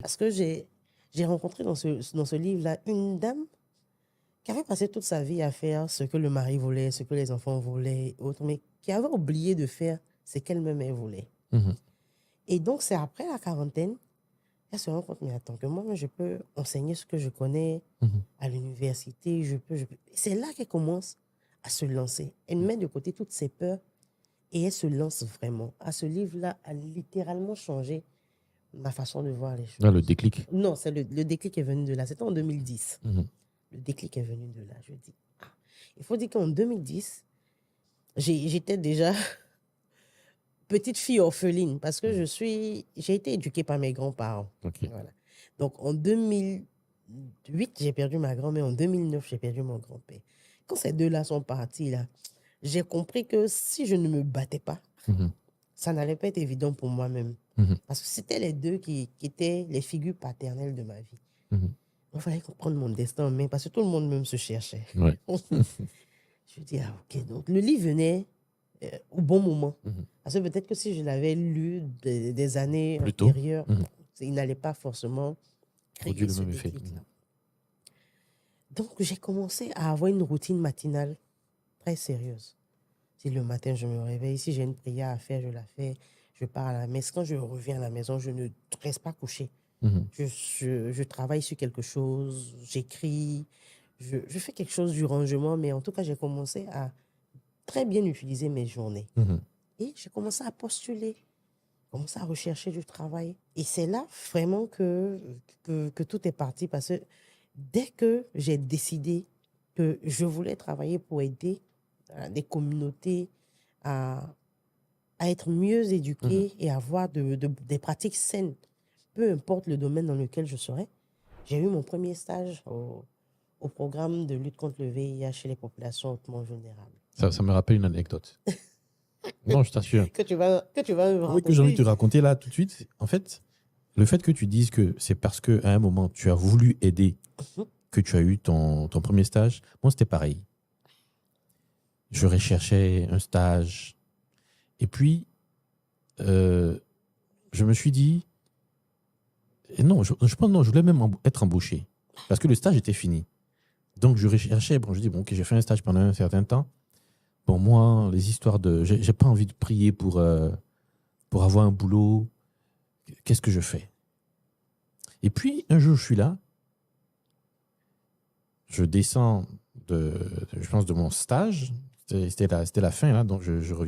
Parce que j'ai rencontré dans ce livre-là une dame qui avait passé toute sa vie à faire ce que le mari voulait, ce que les enfants voulaient, autres, mais qui avait oublié de faire ce qu'elle-même elle voulait. Et donc, c'est après la quarantaine, elle se rend compte, mais attends, que moi, je peux enseigner ce que je connais à l'université, je peux. C'est là qu'elle commence à se lancer. Elle met de côté toutes ses peurs et elle se lance vraiment. Ce livre-là a littéralement changé ma façon de voir les choses. Ah, le déclic. Non, c'est le déclic est venu de là. C'était en 2010. Le déclic est venu de là. Je dis, il faut dire qu'en 2010, j'étais déjà petite fille orpheline parce que j'ai été éduquée par mes grands-parents. Okay. Voilà. Donc, en 2008, j'ai perdu ma grand-mère. En 2009, j'ai perdu mon grand-père. Quand ces deux-là sont partis, là, j'ai compris que si je ne me battais pas, ça n'allait pas être évident pour moi-même. Parce que c'était les deux qui étaient les figures paternelles de ma vie. Il fallait prendre mon destin en main parce que tout le monde même se cherchait. Ouais. Je dis, ok, donc le livre venait au bon moment. Parce que peut-être que si je l'avais lu des années antérieures, il n'allait pas forcément créer ce déclic-là. Donc, j'ai commencé à avoir une routine matinale très sérieuse. Si le matin, je me réveille, si j'ai une prière à faire, je la fais, je pars à la messe. Quand je reviens à la maison, je ne reste pas couché. Je travaille sur quelque chose, j'écris, je fais quelque chose du rangement, mais en tout cas, j'ai commencé à très bien utiliser mes journées. Et j'ai commencé à postuler, commencé à rechercher du travail. Et c'est là vraiment que tout est parti, parce que dès que j'ai décidé que je voulais travailler pour aider des communautés à être mieux éduquées et avoir des pratiques saines, peu importe le domaine dans lequel je serais, j'ai eu mon premier stage au programme de lutte contre le VIH chez les populations hautement vulnérables. Ça me rappelle une anecdote. Non, je t'assure. que tu vas me raconter. Oui, que j'ai envie de te raconter là tout de suite. En fait, le fait que tu dises que c'est parce qu'à un moment, tu as voulu aider que tu as eu ton premier stage, moi, c'était pareil. Je recherchais un stage. Et puis, je me suis dit, non, je pense non, je voulais même être embauché. Parce que le stage était fini. Donc, je recherchais, je dis, bon, ok, j'ai fait un stage pendant un certain temps. Bon, moi, les histoires de... J'ai pas envie de prier pour avoir un boulot. Qu'est-ce que je fais? Et puis, un jour, je suis là. Je descends je pense, de mon stage. C'était la fin, là, donc je reviens.